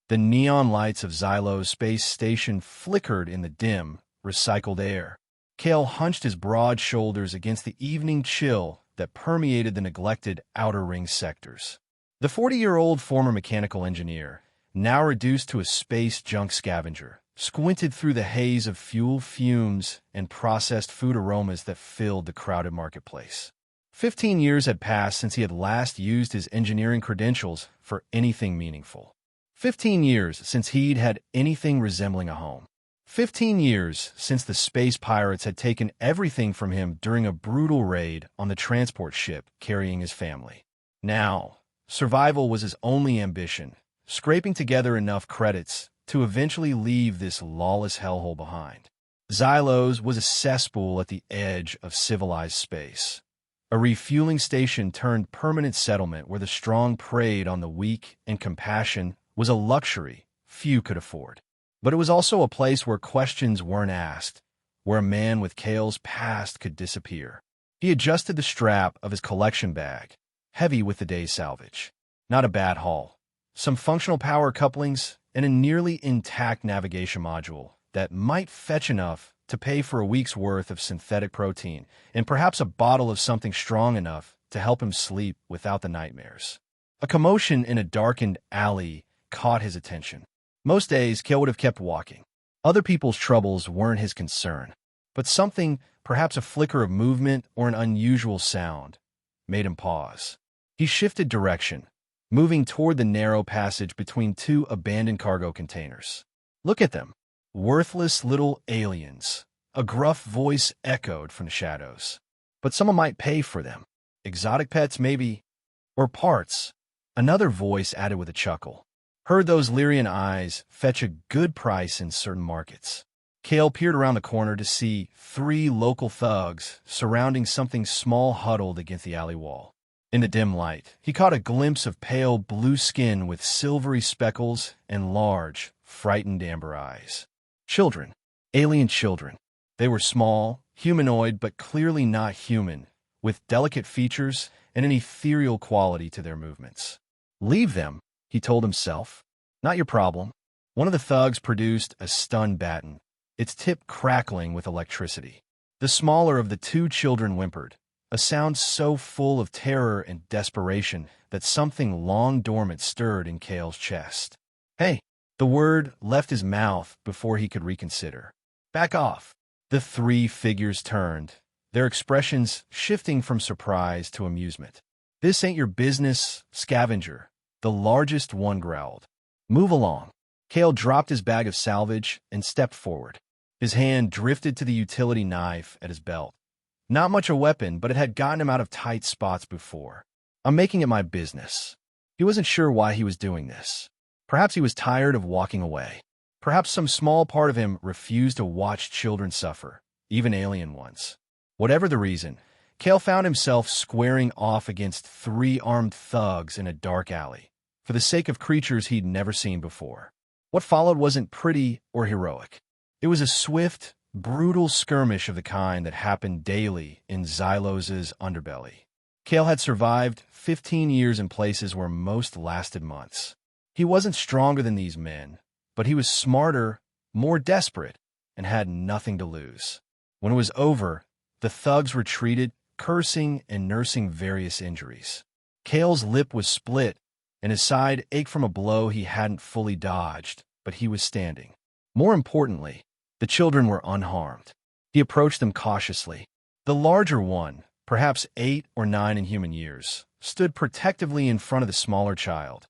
The neon lights of Xylo's space station flickered in the dim, recycled air. Kale hunched his broad shoulders against the evening chill that permeated the neglected outer ring sectors. The 40-year-old former mechanical engineer, now reduced to a space junk scavenger, squinted through the haze of fuel fumes and processed food aromas that filled the crowded marketplace. 15 years had passed since he had last used his engineering credentials for anything meaningful. 15 years since he'd had anything resembling a home. 15 years since the space pirates had taken everything from him during a brutal raid on the transport ship carrying his family. Now, survival was his only ambition, scraping together enough credits to eventually leave this lawless hellhole behind. Xylos was a cesspool at the edge of civilized space, a refueling station turned permanent settlement where the strong preyed on the weak and compassion was a luxury few could afford. But it was also a place where questions weren't asked, where a man with Kale's past could disappear. He adjusted the strap of his collection bag, heavy with the day's salvage. Not a bad haul. Some functional power couplings and a nearly intact navigation module that might fetch enough to pay for a week's worth of synthetic protein, and perhaps a bottle of something strong enough to help him sleep without the nightmares. A commotion in a darkened alley caught his attention. Most days, Kale would have kept walking. Other people's troubles weren't his concern. But something, perhaps a flicker of movement or an unusual sound, made him pause. He shifted direction, moving toward the narrow passage between two abandoned cargo containers. "Look at them. Worthless little aliens," a gruff voice echoed from the shadows. "But someone might pay for them. Exotic pets, maybe. Or parts," another voice added with a chuckle. "Heard those Lyrian eyes fetch a good price in certain markets." Kale peered around the corner to see 3 local thugs surrounding something small huddled against the alley wall. In the dim light, he caught a glimpse of pale blue skin with silvery speckles and large, frightened amber eyes. Children. Alien children. They were small, humanoid but clearly not human, with delicate features and an ethereal quality to their movements. "Leave them," he told himself. "Not your problem." One of the thugs produced a stun baton, its tip crackling with electricity. The smaller of the 2 children whimpered, a sound so full of terror and desperation that something long dormant stirred in Kale's chest. "Hey!" The word left his mouth before he could reconsider. "Back off." The 3 figures turned, their expressions shifting from surprise to amusement. "This ain't your business, scavenger," the largest one growled. "Move along." Kale dropped his bag of salvage and stepped forward. His hand drifted to the utility knife at his belt. Not much a weapon, but it had gotten him out of tight spots before. "I'm making it my business." He wasn't sure why he was doing this. Perhaps he was tired of walking away. Perhaps some small part of him refused to watch children suffer, even alien ones. Whatever the reason, Kale found himself squaring off against 3 armed thugs in a dark alley, for the sake of creatures he'd never seen before. What followed wasn't pretty or heroic. It was a swift, brutal skirmish of the kind that happened daily in Xylos's underbelly. Kale had survived 15 years in places where most lasted months. He wasn't stronger than these men, but he was smarter, more desperate, and had nothing to lose. When it was over, the thugs retreated, cursing and nursing various injuries. Kale's lip was split, and his side ached from a blow he hadn't fully dodged, but he was standing. More importantly, the children were unharmed. He approached them cautiously. The larger one, perhaps 8 or 9 in human years, stood protectively in front of the smaller child,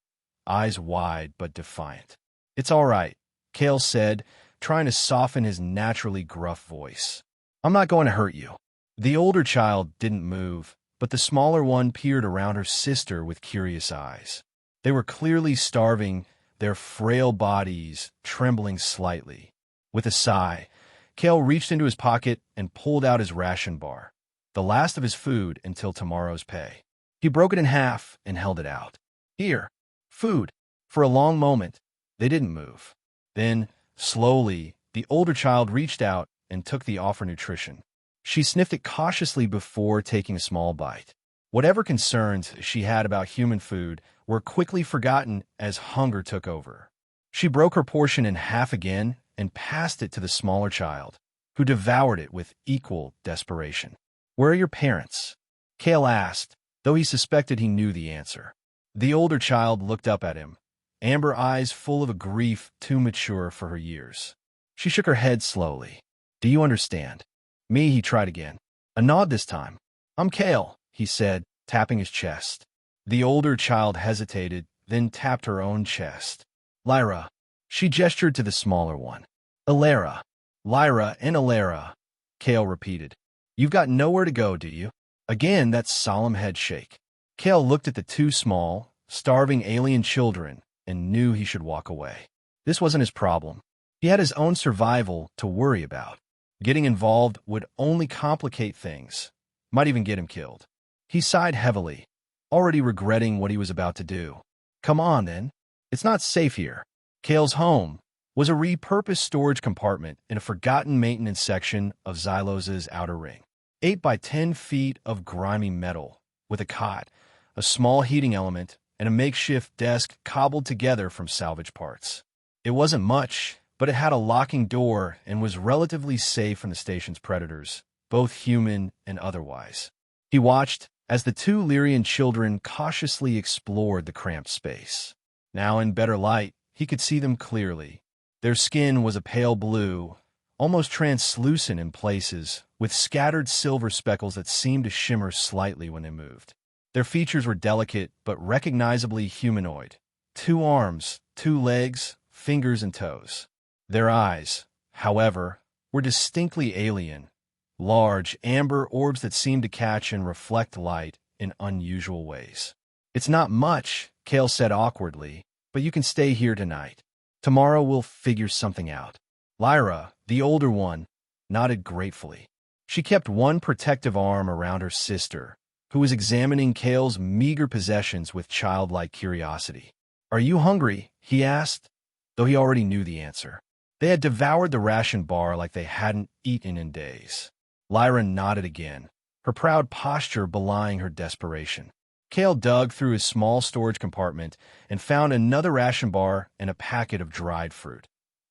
eyes wide but defiant. "It's all right," Kale said, trying to soften his naturally gruff voice. "I'm not going to hurt you." The older child didn't move, but the smaller one peered around her sister with curious eyes. They were clearly starving, their frail bodies trembling slightly. With a sigh, Kale reached into his pocket and pulled out his ration bar, the last of his food until tomorrow's pay. He broke it in half and held it out. "Here. Food." For a long moment, they didn't move. Then, slowly, the older child reached out and took the offer nutrition. She sniffed it cautiously before taking a small bite. Whatever concerns she had about human food were quickly forgotten as hunger took over. She broke her portion in half again and passed it to the smaller child, who devoured it with equal desperation. "Where are your parents?" Kale asked, though he suspected he knew the answer. The older child looked up at him, amber eyes full of a grief too mature for her years. She shook her head slowly. "Do you understand?" "Me," he tried again. A nod this time. "I'm Kale," he said, tapping his chest. The older child hesitated, then tapped her own chest. "Lyra." She gestured to the smaller one. "Alara." "Lyra and Alara," Kale repeated. "You've got nowhere to go, do you?" Again, that solemn head shake. Kale looked at the two small, starving alien children and knew he should walk away. This wasn't his problem. He had his own survival to worry about. Getting involved would only complicate things, might even get him killed. He sighed heavily, already regretting what he was about to do. "Come on, then. It's not safe here." Kale's home was a repurposed storage compartment in a forgotten maintenance section of Xylos's outer ring. 8 by 10 feet of grimy metal, with a cot, a small heating element, and a makeshift desk cobbled together from salvage parts. It wasn't much, but it had a locking door and was relatively safe from the station's predators, both human and otherwise. He watched as the two Lyrian children cautiously explored the cramped space. Now in better light, he could see them clearly. Their skin was a pale blue, almost translucent in places, with scattered silver speckles that seemed to shimmer slightly when they moved. Their features were delicate but recognizably humanoid. 2 arms, 2 legs, fingers and toes. Their eyes, however, were distinctly alien, large, amber orbs that seemed to catch and reflect light in unusual ways. "It's not much," Kale said awkwardly, "but you can stay here tonight. Tomorrow we'll figure something out." Lyra, the older one, nodded gratefully. She kept one protective arm around her sister, who was examining Kale's meager possessions with childlike curiosity. "Are you hungry?" he asked, though he already knew the answer. They had devoured the ration bar like they hadn't eaten in days. Lyra nodded again, her proud posture belying her desperation. Kale dug through his small storage compartment and found another ration bar and a packet of dried fruit.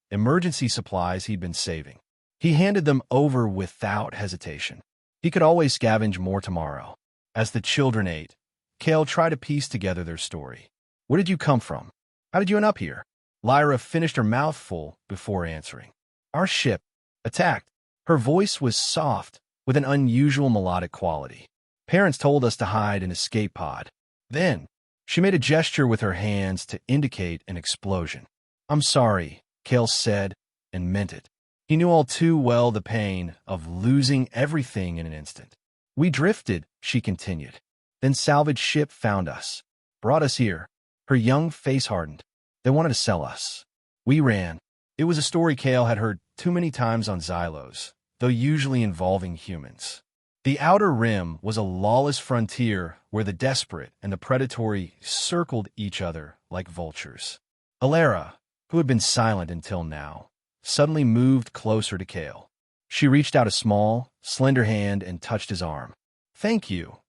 Emergency supplies he'd been saving. He handed them over without hesitation. He could always scavenge more tomorrow. As the children ate, Kale tried to piece together their story. "Where did you come from? How did you end up here?" Lyra finished her mouthful before answering. "Our ship attacked." Her voice was soft, with an unusual melodic quality. "Parents told us to hide in escape pod. Then," she made a gesture with her hands to indicate an explosion. "I'm sorry," Kale said, and meant it. He knew all too well the pain of losing everything in an instant. "We drifted," she continued. "Then salvage ship found us, brought us here." Her young face hardened. "They wanted to sell us. We ran." It was a story Kale had heard too many times on Xylos, though usually involving humans. The Outer Rim was a lawless frontier where the desperate and the predatory circled each other like vultures. Alara, who had been silent until now, suddenly moved closer to Kale. She reached out a small, slender hand and touched his arm. "Thank you,"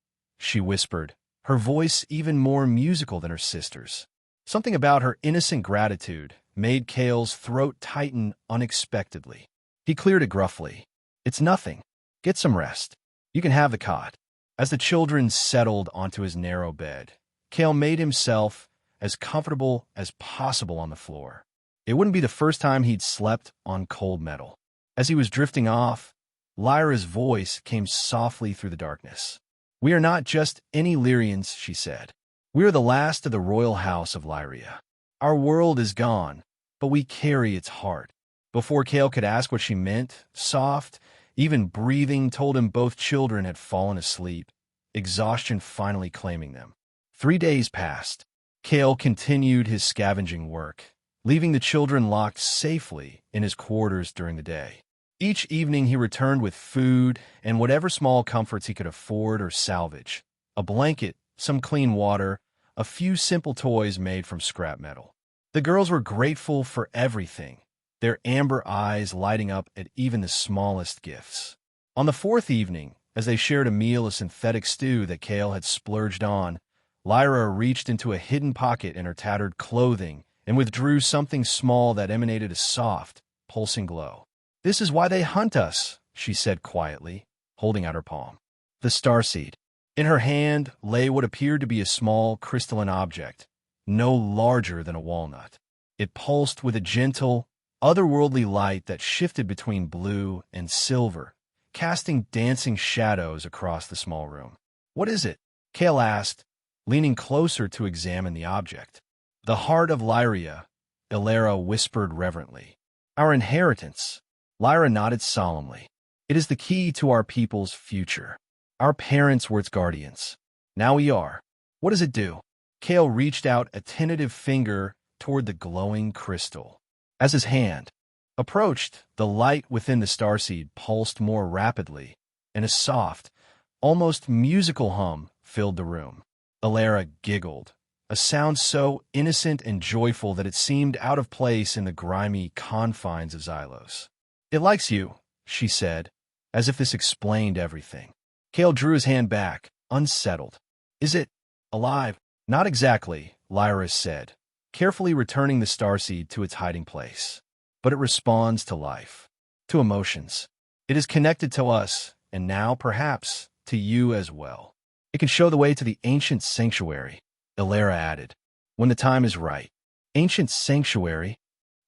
she whispered, her voice even more musical than her sister's. Something about her innocent gratitude made Kale's throat tighten unexpectedly. He cleared it gruffly. "It's nothing. Get some rest. You can have the cot." As the children settled onto his narrow bed, Kale made himself as comfortable as possible on the floor. It wouldn't be the first time he'd slept on cold metal. As he was drifting off, Lyra's voice came softly through the darkness. "We are not just any Lyrians," she said. "We are the last of the royal house of Lyria. Our world is gone, but we carry its heart." Before Kale could ask what she meant, soft, even breathing told him both children had fallen asleep, exhaustion finally claiming them. 3 days passed. Kale continued his scavenging work, leaving the children locked safely in his quarters during the day. Each evening he returned with food and whatever small comforts he could afford or salvage: a blanket, some clean water, a few simple toys made from scrap metal. The girls were grateful for everything, their amber eyes lighting up at even the smallest gifts. On the 4th evening, as they shared a meal of synthetic stew that Kale had splurged on, Lyra reached into a hidden pocket in her tattered clothing and withdrew something small that emanated a soft, pulsing glow. "This is why they hunt us," she said quietly, holding out her palm. The starseed. In her hand lay what appeared to be a small, crystalline object, no larger than a walnut. It pulsed with a gentle, otherworldly light that shifted between blue and silver, casting dancing shadows across the small room. "What is it?" Kale asked, leaning closer to examine the object. "The heart of Lyria," Ilera whispered reverently. "Our inheritance." Lyra nodded solemnly. "It is the key to our people's future. Our parents were its guardians. Now we are." "What does it do?" Kale reached out a tentative finger toward the glowing crystal. As his hand approached, the light within the starseed pulsed more rapidly, and a soft, almost musical hum filled the room. Ilera giggled, a sound so innocent and joyful that it seemed out of place in the grimy confines of Xylos. "It likes you," she said, as if this explained everything. Kale drew his hand back, unsettled. "Is it alive?" "Not exactly," Lyra said, carefully returning the starseed to its hiding place. "But it responds to life, to emotions. It is connected to us, and now, perhaps, to you as well. It can show the way to the ancient sanctuary," Ilera added, "when the time is right." Ancient sanctuary?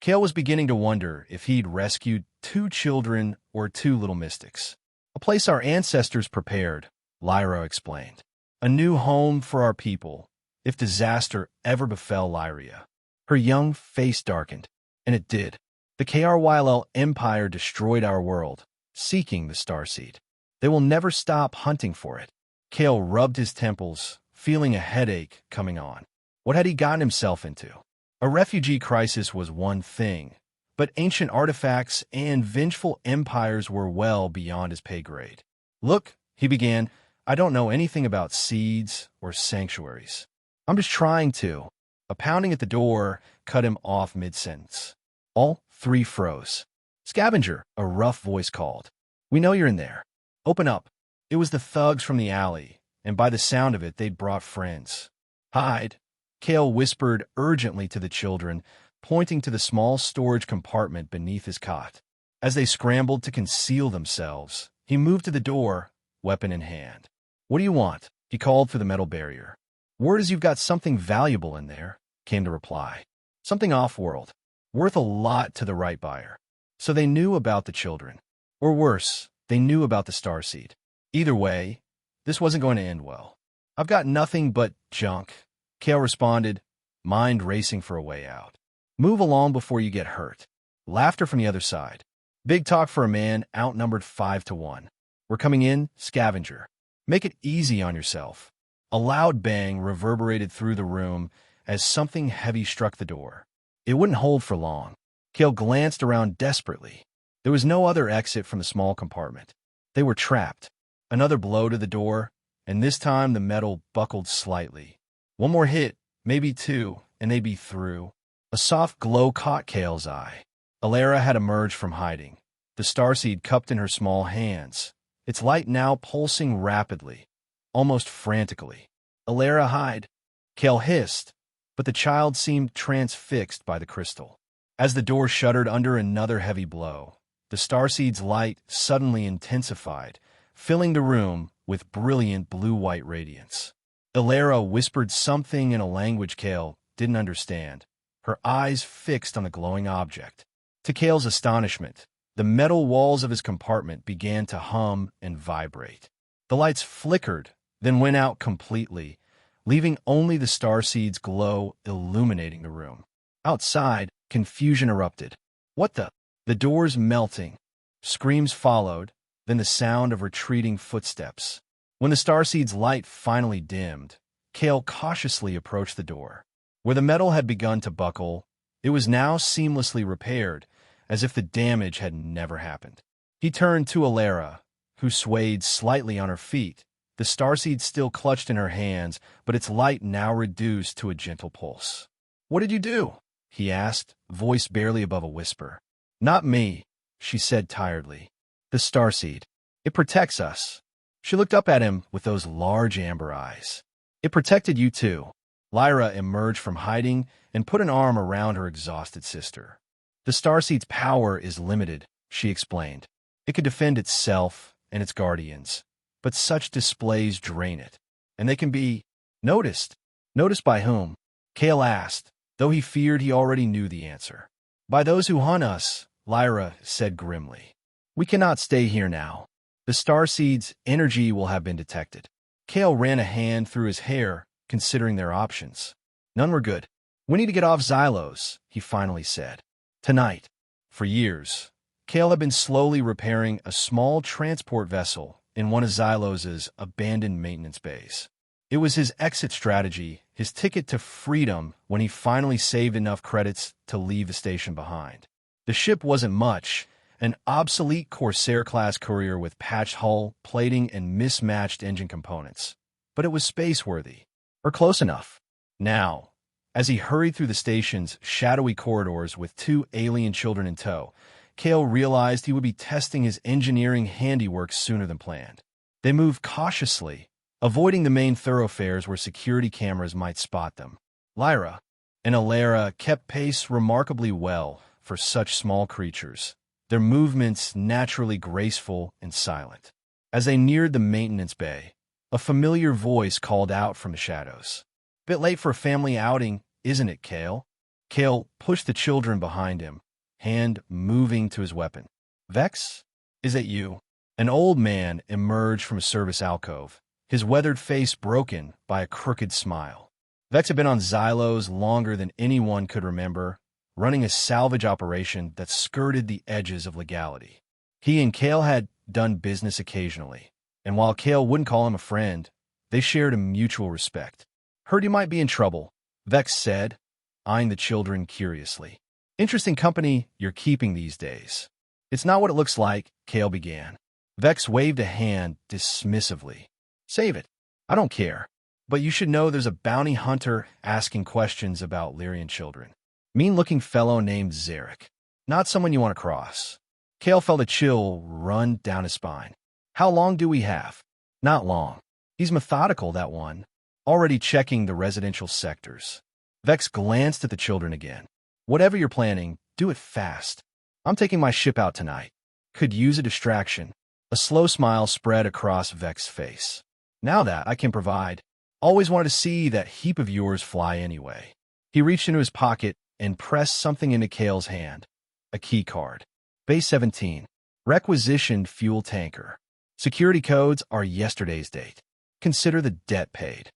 Kale was beginning to wonder if he'd rescued 2 children or 2 little mystics. "A place our ancestors prepared," Lyra explained. "A new home for our people, if disaster ever befell Lyria." Her young face darkened, and it did. "The KRYL Empire destroyed our world, seeking the starseed. They will never stop hunting for it." Kale rubbed his temples, feeling a headache coming on. What had he gotten himself into? A refugee crisis was one thing, but ancient artifacts and vengeful empires were well beyond his pay grade. "Look," he began, "I don't know anything about seeds or sanctuaries. I'm just trying to." A pounding at the door cut him off mid-sentence. All 3 froze. "Scavenger," a rough voice called. "We know you're in there. Open up." It was the thugs from the alley, and by the sound of it, they'd brought friends. "Hide," Kale whispered urgently to the children, pointing to the small storage compartment beneath his cot. As they scrambled to conceal themselves, he moved to the door, weapon in hand. "What do you want?" he called through the metal barrier. "Word is you've got something valuable in there," came the reply. "Something off-world, worth a lot to the right buyer." So they knew about the children. Or worse, they knew about the starseed. Either way, this wasn't going to end well. "I've got nothing but junk," Kale responded, mind racing for a way out. "Move along before you get hurt." Laughter from the other side. "Big talk for a man outnumbered 5-1. We're coming in, Scavenger. Make it easy on yourself." A loud bang reverberated through the room as something heavy struck the door. It wouldn't hold for long. Kale glanced around desperately. There was no other exit from the small compartment. They were trapped. Another blow to the door, and this time the metal buckled slightly. One more hit, maybe 2, and they'd be through. A soft glow caught Kale's eye. Ilera had emerged from hiding, the starseed cupped in her small hands, its light now pulsing rapidly, almost frantically. "Ilera, hide," Kale hissed, but the child seemed transfixed by the crystal. As the door shuttered under another heavy blow, the starseed's light suddenly intensified, filling the room with brilliant blue-white radiance. Ilera whispered something in a language Kale didn't understand, her eyes fixed on the glowing object. To Kale's astonishment, the metal walls of his compartment began to hum and vibrate. The lights flickered, then went out completely, leaving only the starseed's glow illuminating the room. Outside, confusion erupted. "What the?" The doors melting. Screams followed, then the sound of retreating footsteps. When the starseed's light finally dimmed, Kale cautiously approached the door. Where the metal had begun to buckle, it was now seamlessly repaired, as if the damage had never happened. He turned to Ilera, who swayed slightly on her feet, the starseed still clutched in her hands, but its light now reduced to a gentle pulse. "What did you do?" he asked, voice barely above a whisper. "Not me," she said tiredly. "The starseed. It protects us." She looked up at him with those large amber eyes. "It protected you too." Lyra emerged from hiding and put an arm around her exhausted sister. The Starseed's power is limited, she explained. It could defend itself and its guardians, but such displays drain it. And they can be noticed. Noticed by whom? Kale asked, though he feared he already knew the answer. By those who hunt us, Lyra said grimly. We cannot stay here now. The Starseed's energy will have been detected. Kale ran a hand through his hair, considering their options. None were good. We need to get off Xylos, he finally said. Tonight. For years, Kale had been slowly repairing a small transport vessel in one of Xylos's abandoned maintenance bays. It was his exit strategy, his ticket to freedom when he finally saved enough credits to leave the station behind. The ship wasn't much, an obsolete Corsair-class courier with patched hull, plating, and mismatched engine components. But it was space-worthy, or close enough. Now, as he hurried through the station's shadowy corridors with two alien children in tow, Kale realized he would be testing his engineering handiwork sooner than planned. They moved cautiously, avoiding the main thoroughfares where security cameras might spot them. Lyra and Alara kept pace remarkably well for such small creatures, their movements naturally graceful and silent. As they neared the maintenance bay, a familiar voice called out from the shadows. Bit late for a family outing, isn't it, Kale? Kale pushed the children behind him, hand moving to his weapon. Vex? Is it you? An old man emerged from a service alcove, his weathered face broken by a crooked smile. Vex had been on Xylos longer than anyone could remember, running a salvage operation that skirted the edges of legality. He and Kale had done business occasionally, and while Kale wouldn't call him a friend, they shared a mutual respect. Heard you might be in trouble, Vex said, eyeing the children curiously. Interesting company you're keeping these days. It's not what it looks like, Kale began. Vex waved a hand dismissively. Save it. I don't care. But you should know there's a bounty hunter asking questions about Lyrian children. Mean-looking fellow named Zarek. Not someone you want to cross. Kale felt a chill run down his spine. How long do we have? Not long. He's methodical, that one. Already checking the residential sectors. Vex glanced at the children again. Whatever you're planning, do it fast. I'm taking my ship out tonight. Could use a distraction. A slow smile spread across Vex's face. Now that I can provide. Always wanted to see that heap of yours fly anyway. He reached into his pocket and pressed something into Kale's hand. A key card. Base 17. Requisitioned fuel tanker. Security codes are yesterday's date. Consider the debt paid.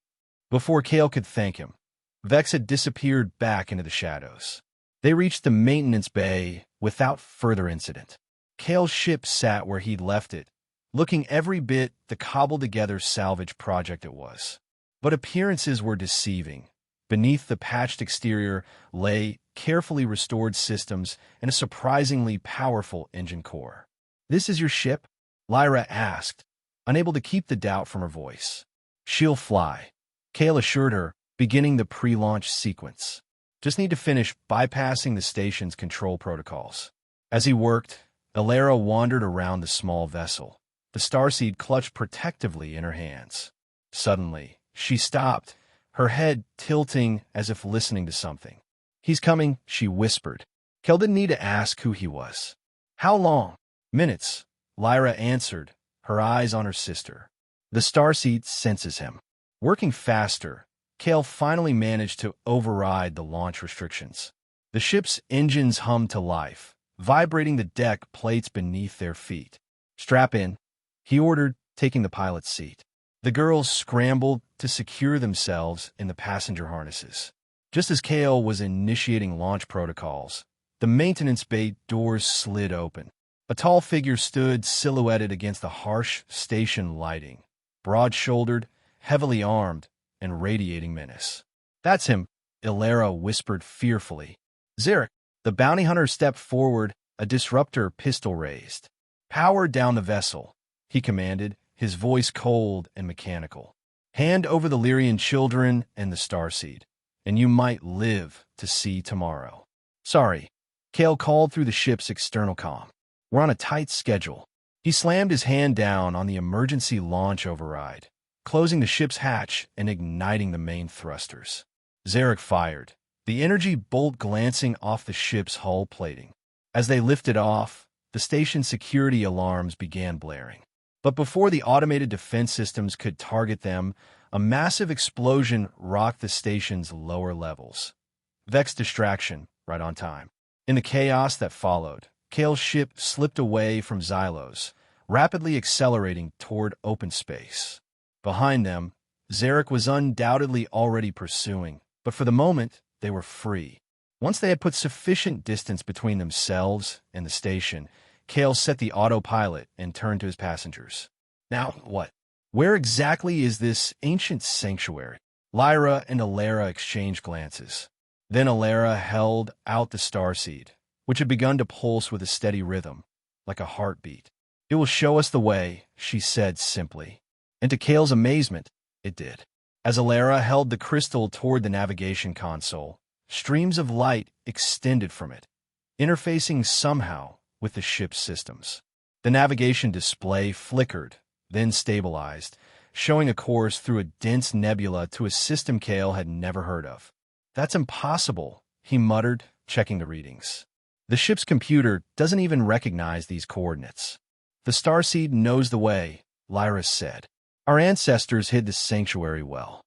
Before Kale could thank him, Vex had disappeared back into the shadows. They reached the maintenance bay without further incident. Kale's ship sat where he'd left it, looking every bit the cobbled-together salvage project it was. But appearances were deceiving. Beneath the patched exterior lay carefully restored systems and a surprisingly powerful engine core. This is your ship? Lyra asked, unable to keep the doubt from her voice. She'll fly, Kale assured her, beginning the pre-launch sequence. Just need to finish bypassing the station's control protocols. As he worked, Alara wandered around the small vessel, the starseed clutched protectively in her hands. Suddenly, she stopped, her head tilting as if listening to something. He's coming, she whispered. Kale didn't need to ask who he was. How long? Minutes, Lyra answered, her eyes on her sister. The starseed senses him. Working faster, Kale finally managed to override the launch restrictions. The ship's engines hummed to life, vibrating the deck plates beneath their feet. Strap in, he ordered, taking the pilot's seat. The girls scrambled to secure themselves in the passenger harnesses. Just as Kale was initiating launch protocols, the maintenance bay doors slid open. A tall figure stood silhouetted against the harsh station lighting, broad-shouldered, heavily armed, and radiating menace. That's him, Alara whispered fearfully. Zarek, the bounty hunter stepped forward, a disruptor pistol raised. Power down the vessel, he commanded, his voice cold and mechanical. Hand over the Lyrian children and the starseed, and you might live to see tomorrow. Sorry, Kale called through the ship's external comm. We're on a tight schedule. He slammed his hand down on the emergency launch override, closing the ship's hatch and igniting the main thrusters. Zarek fired, the energy bolt glancing off the ship's hull plating. As they lifted off, the station's security alarms began blaring. But before the automated defense systems could target them, a massive explosion rocked the station's lower levels. Vex distraction, right on time. In the chaos that followed, Kale's ship slipped away from Xylos, rapidly accelerating toward open space. Behind them, Zarek was undoubtedly already pursuing, but for the moment, they were free. Once they had put sufficient distance between themselves and the station, Kale set the autopilot and turned to his passengers. Now, what? Where exactly is this ancient sanctuary? Lyra and Alara exchanged glances. Then Alara held out the starseed, which had begun to pulse with a steady rhythm, like a heartbeat. It will show us the way, she said simply. And to Kale's amazement, it did. As Alara held the crystal toward the navigation console, streams of light extended from it, interfacing somehow with the ship's systems. The navigation display flickered, then stabilized, showing a course through a dense nebula to a system Kale had never heard of. That's impossible, he muttered, checking the readings. The ship's computer doesn't even recognize these coordinates. The starseed knows the way, Lyra said. Our ancestors hid the sanctuary well.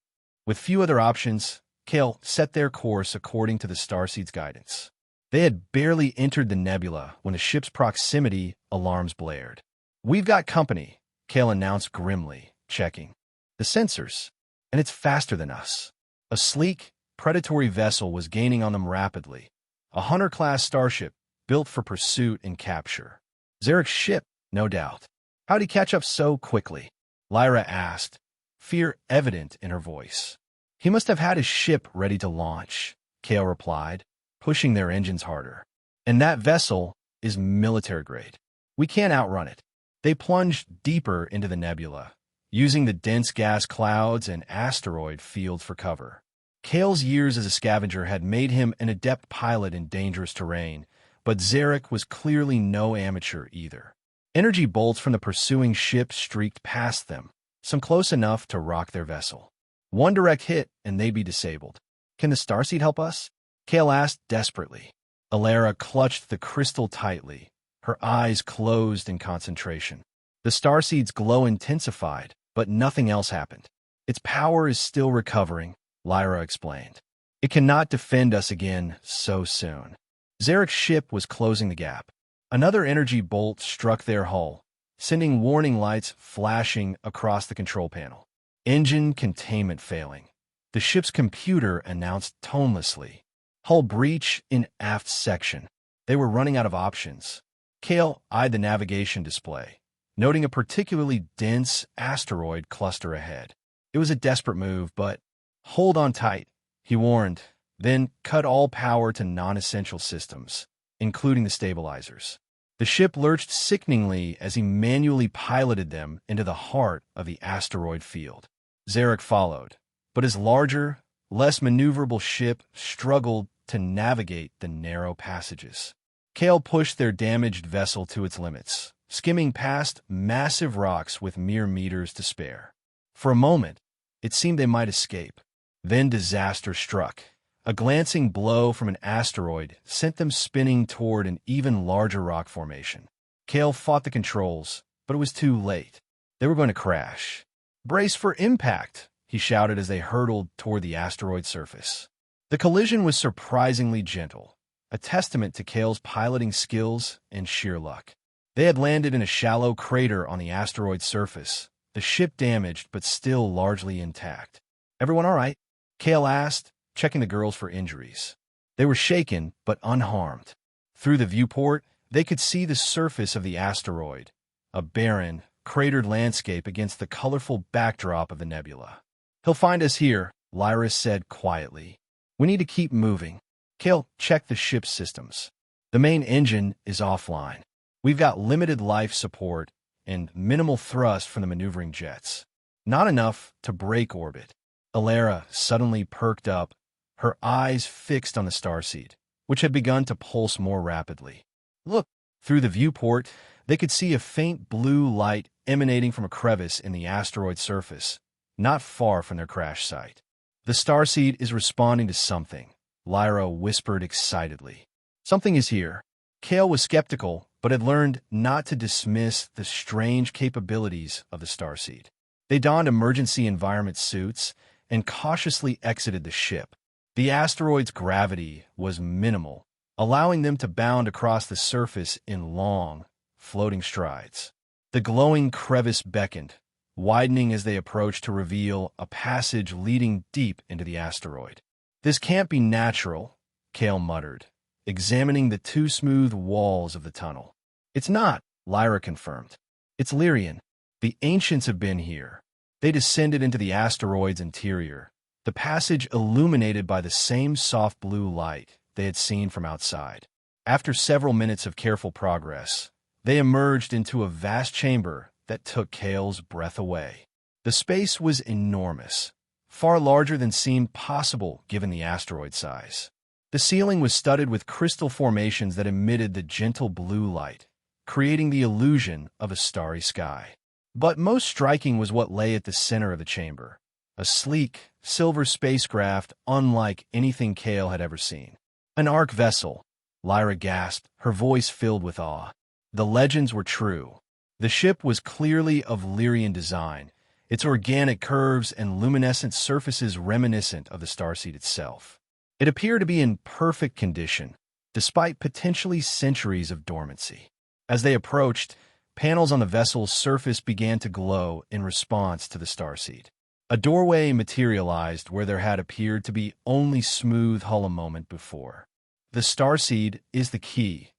With few other options, Kale set their course according to the starseed's guidance. They had barely entered the nebula when the ship's proximity alarms blared. We've got company, Kale announced grimly, checking. The sensors, and it's faster than us. A sleek, predatory vessel was gaining on them rapidly. A Hunter-class starship built for pursuit and capture. Zarek's ship, no doubt. How'd he catch up so quickly? Lyra asked, fear evident in her voice. He must have had his ship ready to launch, Kale replied, pushing their engines harder. And that vessel is military-grade. We can't outrun it. They plunged deeper into the nebula, using the dense gas clouds and asteroid field for cover. Kale's years as a scavenger had made him an adept pilot in dangerous terrain, but Zarek was clearly no amateur either. Energy bolts from the pursuing ship streaked past them, some close enough to rock their vessel. One direct hit, and they'd be disabled. Can the starseed help us? Kale asked desperately. Alara clutched the crystal tightly, her eyes closed in concentration. The starseed's glow intensified, but nothing else happened. Its power is still recovering, Lyra explained. It cannot defend us again so soon. Zarek's ship was closing the gap. Another energy bolt struck their hull, sending warning lights flashing across the control panel. Engine containment failing. The ship's computer announced tonelessly. Hull breach in aft section. They were running out of options. Kale eyed the navigation display, noting a particularly dense asteroid cluster ahead. It was a desperate move, but hold on tight, he warned, then cut all power to non-essential systems, including the stabilizers. The ship lurched sickeningly as he manually piloted them into the heart of the asteroid field. Zarek followed, but his larger, less maneuverable ship struggled to navigate the narrow passages. Kale pushed their damaged vessel to its limits, skimming past massive rocks with mere meters to spare. For a moment, it seemed they might escape. Then disaster struck. A glancing blow from an asteroid sent them spinning toward an even larger rock formation. Kale fought the controls, but it was too late. They were going to crash. "Brace for impact," he shouted as they hurtled toward the asteroid surface. The collision was surprisingly gentle, a testament to Kale's piloting skills and sheer luck. They had landed in a shallow crater on the asteroid's surface, the ship damaged but still largely intact. "Everyone all right?" Kale asked, checking the girls for injuries. They were shaken but unharmed. Through the viewport, they could see the surface of the asteroid, a barren, cratered landscape against the colorful backdrop of the nebula. "He'll find us here," Lyra said quietly. "We need to keep moving." Kale checked the ship's systems. The main engine is offline. We've got limited life support and minimal thrust from the maneuvering jets. Not enough to break orbit. Alara suddenly perked up, her eyes fixed on the starseed, which had begun to pulse more rapidly. Look! Through the viewport, they could see a faint blue light emanating from a crevice in the asteroid surface, not far from their crash site. The starseed is responding to something, Lyra whispered excitedly. Something is here. Kale was skeptical, but had learned not to dismiss the strange capabilities of the starseed. They donned emergency environment suits and cautiously exited the ship. The asteroid's gravity was minimal, allowing them to bound across the surface in long, floating strides. The glowing crevice beckoned, widening as they approached to reveal a passage leading deep into the asteroid. "This can't be natural," Kale muttered, examining the too smooth walls of the tunnel. "It's not," Lyra confirmed. "It's Lyrian. The ancients have been here." They descended into the asteroid's interior, the passage illuminated by the same soft blue light they had seen from outside. After several minutes of careful progress, they emerged into a vast chamber that took Kale's breath away. The space was enormous, far larger than seemed possible given the asteroid size. The ceiling was studded with crystal formations that emitted the gentle blue light, creating the illusion of a starry sky. But most striking was what lay at the center of the chamber, a sleek, silver spacecraft unlike anything Kale had ever seen. "An Ark vessel," Lyra gasped, her voice filled with awe. The legends were true. The ship was clearly of Lyrian design, its organic curves and luminescent surfaces reminiscent of the starseed itself. It appeared to be in perfect condition, despite potentially centuries of dormancy. As they approached, panels on the vessel's surface began to glow in response to the starseed. A doorway materialized where there had appeared to be only smooth hull a moment before. "The starseed is the key,"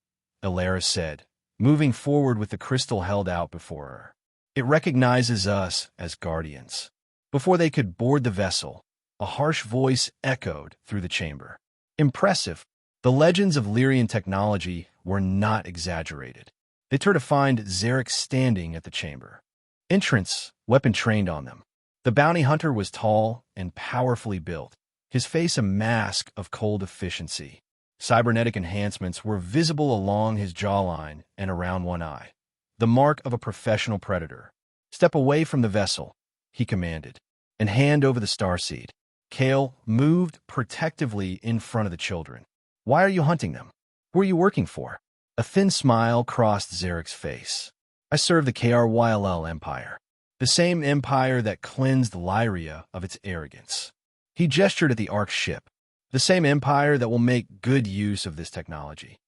Alara said, moving forward with the crystal held out before her. "It recognizes us as guardians." Before they could board the vessel, a harsh voice echoed through the chamber. Impressive. The legends of Lyrian technology were not exaggerated. They turned to find Zarek standing at the chamber. Entrance, weapon trained on them. The bounty hunter was tall and powerfully built, his face a mask of cold efficiency. Cybernetic enhancements were visible along his jawline and around one eye, the mark of a professional predator. "Step away from the vessel," he commanded, "and hand over the starseed." Kale moved protectively in front of the children. "Why are you hunting them? Who are you working for?" A thin smile crossed Zarek's face. "I serve the KRYLL Empire, the same empire that cleansed Lyria of its arrogance." He gestured at the Ark ship. "The same empire that will make good use of this technology."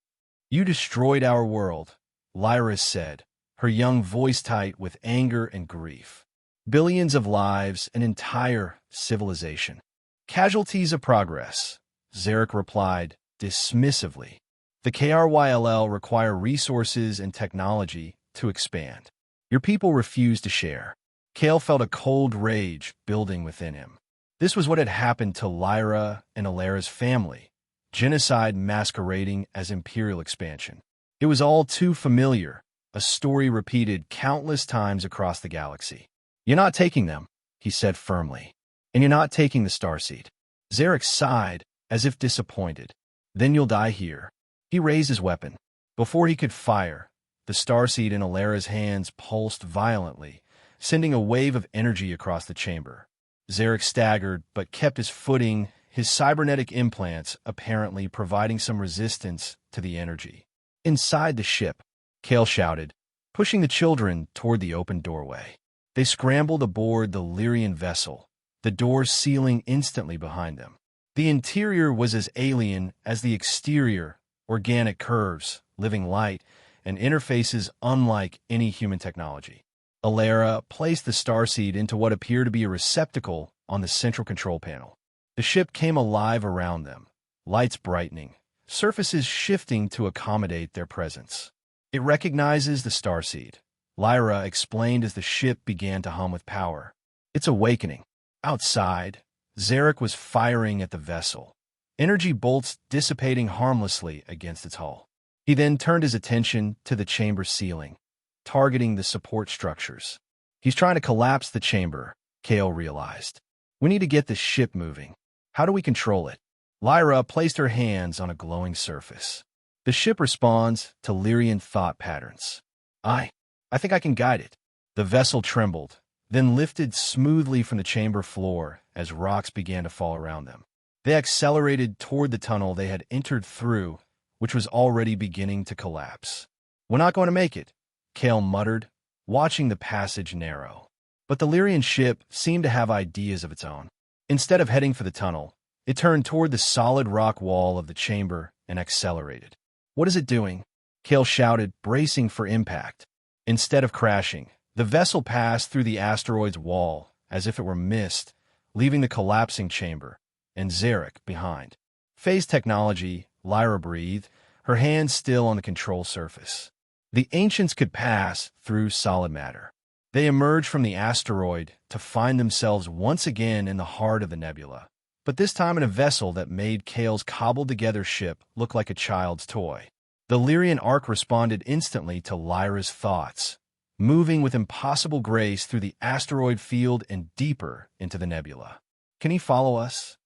"You destroyed our world," Lyra said, her young voice tight with anger and grief. "Billions of lives, an entire civilization." "Casualties of progress," Zarek replied dismissively. "The KRYLL require resources and technology to expand. Your people refuse to share." Kale felt a cold rage building within him. This was what had happened to Lyra and Alara's family, genocide masquerading as imperial expansion. It was all too familiar, a story repeated countless times across the galaxy. "You're not taking them," he said firmly, "and you're not taking the starseed." Zarek sighed, as if disappointed. "Then you'll die here." He raised his weapon. Before he could fire, the starseed in Alara's hands pulsed violently, sending a wave of energy across the chamber. Zarek staggered, but kept his footing, his cybernetic implants apparently providing some resistance to the energy. Inside the ship, Kale shouted, pushing the children toward the open doorway. They scrambled aboard the Lyrian vessel, the doors sealing instantly behind them. The interior was as alien as the exterior, organic curves, living light, and interfaces unlike any human technology. Alara placed the starseed into what appeared to be a receptacle on the central control panel. The ship came alive around them, lights brightening, surfaces shifting to accommodate their presence. "It recognizes the starseed," Lyra explained as the ship began to hum with power. "It's awakening." Outside, Zarek was firing at the vessel, energy bolts dissipating harmlessly against its hull. He then turned his attention to the chamber ceiling, targeting the support structures. "He's trying to collapse the chamber," Kale realized. "We need to get this ship moving. How do we control it?" Lyra placed her hands on a glowing surface. "The ship responds to Lyrian thought patterns. I think I can guide it." The vessel trembled, then lifted smoothly from the chamber floor as rocks began to fall around them. They accelerated toward the tunnel they had entered through, which was already beginning to collapse. "We're not going to make it," Kale muttered, watching the passage narrow. But the Lyrian ship seemed to have ideas of its own. Instead of heading for the tunnel, it turned toward the solid rock wall of the chamber and accelerated. "What is it doing?" Kale shouted, bracing for impact. Instead of crashing, the vessel passed through the asteroid's wall as if it were mist, leaving the collapsing chamber and Zarek behind. "Phase technology," Lyra breathed, her hands still on the control surface. The ancients could pass through solid matter. They emerged from the asteroid to find themselves once again in the heart of the nebula, but this time in a vessel that made Kale's cobbled-together ship look like a child's toy. The Lyrian arc responded instantly to Lyra's thoughts, moving with impossible grace through the asteroid field and deeper into the nebula. "Can he follow us?"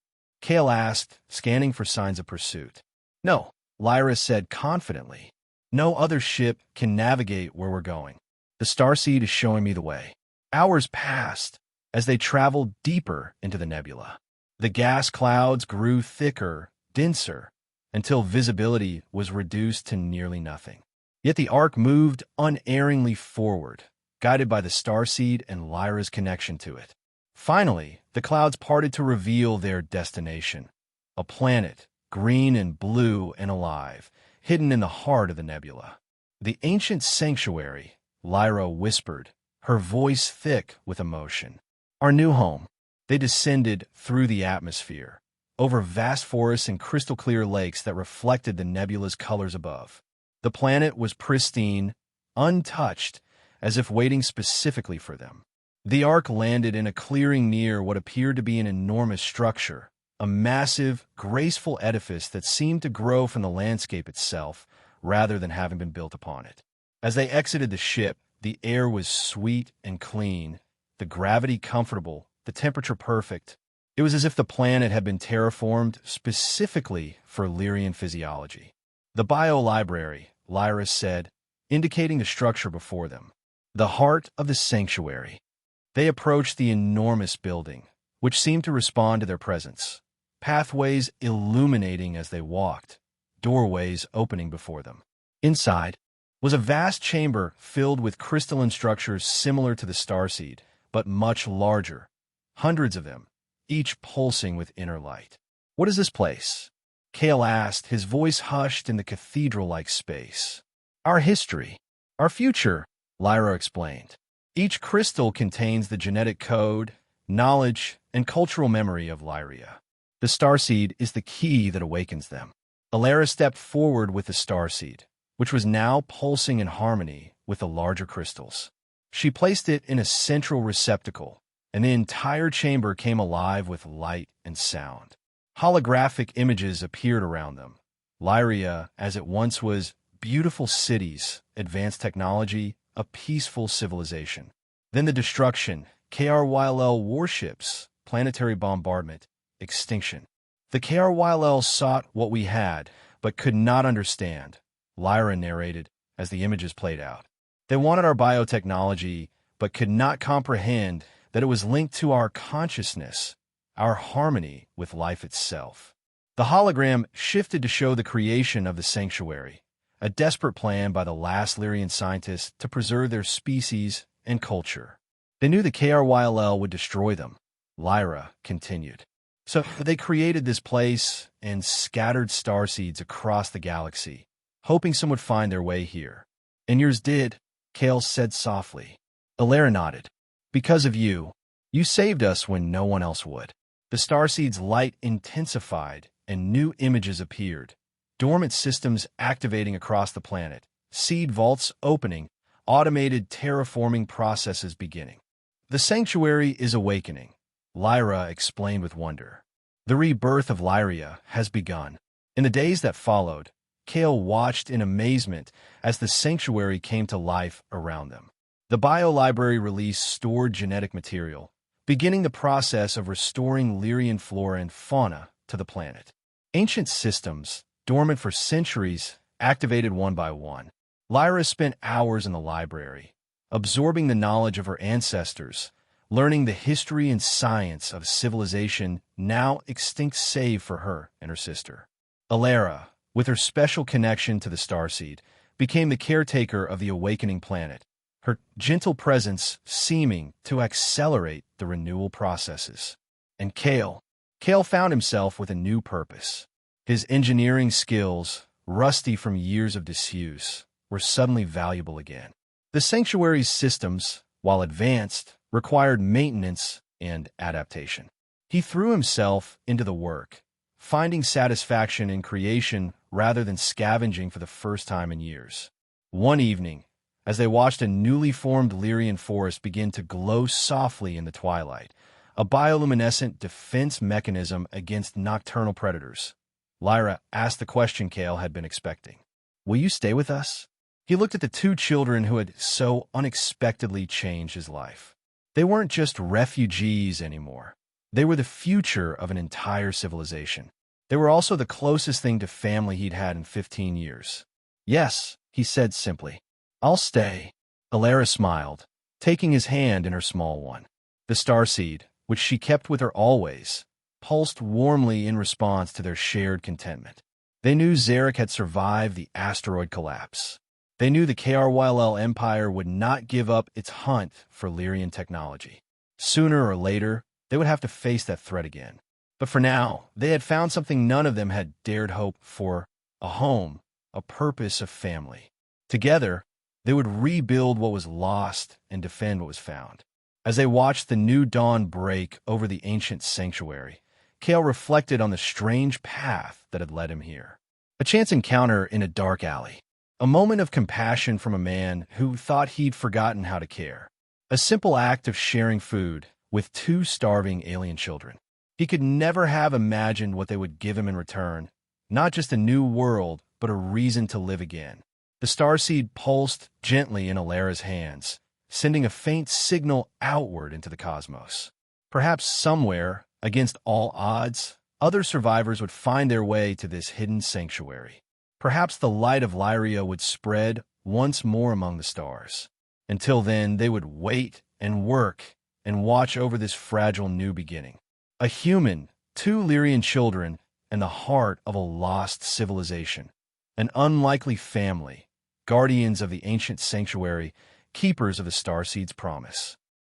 Kale asked, scanning for signs of pursuit. "No," Lyra said confidently. "No other ship can navigate where we're going. The starseed is showing me the way." Hours passed as they traveled deeper into the nebula. The gas clouds grew thicker, denser, until visibility was reduced to nearly nothing. Yet the ark moved unerringly forward, guided by the starseed and Lyra's connection to it. Finally, the clouds parted to reveal their destination, a planet, green and blue and alive, hidden in the heart of the nebula. "The ancient sanctuary," Lyra whispered, her voice thick with emotion. "Our new home." They descended through the atmosphere, over vast forests and crystal-clear lakes that reflected the nebula's colors above. The planet was pristine, untouched, as if waiting specifically for them. The ark landed in a clearing near what appeared to be an enormous structure, a massive, graceful edifice that seemed to grow from the landscape itself rather than having been built upon it. As they exited the ship, the air was sweet and clean, the gravity comfortable, the temperature perfect. It was as if the planet had been terraformed specifically for Lyrian physiology. "The biolibrary," Lyra said, indicating the structure before them. "The heart of the sanctuary." They approached the enormous building, which seemed to respond to their presence, pathways illuminating as they walked, doorways opening before them. Inside was a vast chamber filled with crystalline structures similar to the starseed, but much larger, hundreds of them, each pulsing with inner light. "What is this place?" Kale asked, his voice hushed in the cathedral-like space. "Our history, our future," Lyra explained. "Each crystal contains the genetic code, knowledge, and cultural memory of Lyria. The starseed is the key that awakens them." Alara stepped forward with the starseed, which was now pulsing in harmony with the larger crystals. She placed it in a central receptacle, and the entire chamber came alive with light and sound. Holographic images appeared around them. Lyria, as it once was, beautiful cities, advanced technology, a peaceful civilization. Then the destruction, KRYLL warships, planetary bombardment, extinction. "The KRYLL sought what we had, but could not understand," Lyra narrated as the images played out. "They wanted our biotechnology, but could not comprehend that it was linked to our consciousness, our harmony with life itself." The hologram shifted to show the creation of the sanctuary, a desperate plan by the last Lyrian scientists to preserve their species and culture. "They knew the KRYLL would destroy them," Lyra continued. "So they created this place and scattered starseeds across the galaxy, hoping some would find their way here. And yours did," Kale said softly. Alara nodded. "Because of you. You saved us when no one else would." The starseed's light intensified and new images appeared, dormant systems activating across the planet, seed vaults opening, automated terraforming processes beginning. "The sanctuary is awakening," Lyra explained with wonder. "The rebirth of Lyria has begun." In the days that followed, Kale watched in amazement as the sanctuary came to life around them. The biolibrary released stored genetic material, beginning the process of restoring Lyrian flora and fauna to the planet. Ancient systems, dormant for centuries, activated one by one. Lyra spent hours in the library, absorbing the knowledge of her ancestors, learning the history and science of a civilization now extinct save for her and her sister. Alara, with her special connection to the starseed, became the caretaker of the awakening planet, her gentle presence seeming to accelerate the renewal processes. And Kale found himself with a new purpose. His engineering skills, rusty from years of disuse, were suddenly valuable again. The sanctuary's systems, while advanced, required maintenance and adaptation. He threw himself into the work, finding satisfaction in creation rather than scavenging for the first time in years. One evening, as they watched a newly formed Lyrian forest begin to glow softly in the twilight, a bioluminescent defense mechanism against nocturnal predators, Lyra asked the question Kale had been expecting. "Will you stay with us?" He looked at the two children who had so unexpectedly changed his life. They weren't just refugees anymore. They were the future of an entire civilization. They were also the closest thing to family he'd had in 15 years. "Yes," he said simply. "I'll stay." Alara smiled, taking his hand in her small one. The starseed, which she kept with her always, pulsed warmly in response to their shared contentment. They knew Zarek had survived the asteroid collapse. They knew the KRYLL Empire would not give up its hunt for Lyrian technology. Sooner or later, they would have to face that threat again. But for now, they had found something none of them had dared hope for: a home, a purpose, a family. Together, they would rebuild what was lost and defend what was found. As they watched the new dawn break over the ancient sanctuary, Kale reflected on the strange path that had led him here. A chance encounter in a dark alley. A moment of compassion from a man who thought he'd forgotten how to care. A simple act of sharing food with two starving alien children. He could never have imagined what they would give him in return. Not just a new world, but a reason to live again. The starseed pulsed gently in Alara's hands, sending a faint signal outward into the cosmos. Perhaps somewhere, against all odds, other survivors would find their way to this hidden sanctuary. Perhaps the light of Lyria would spread once more among the stars. Until then, they would wait and work and watch over this fragile new beginning. A human, two Lyrian children, and the heart of a lost civilization. An unlikely family, guardians of the ancient sanctuary, keepers of the starseed's promise.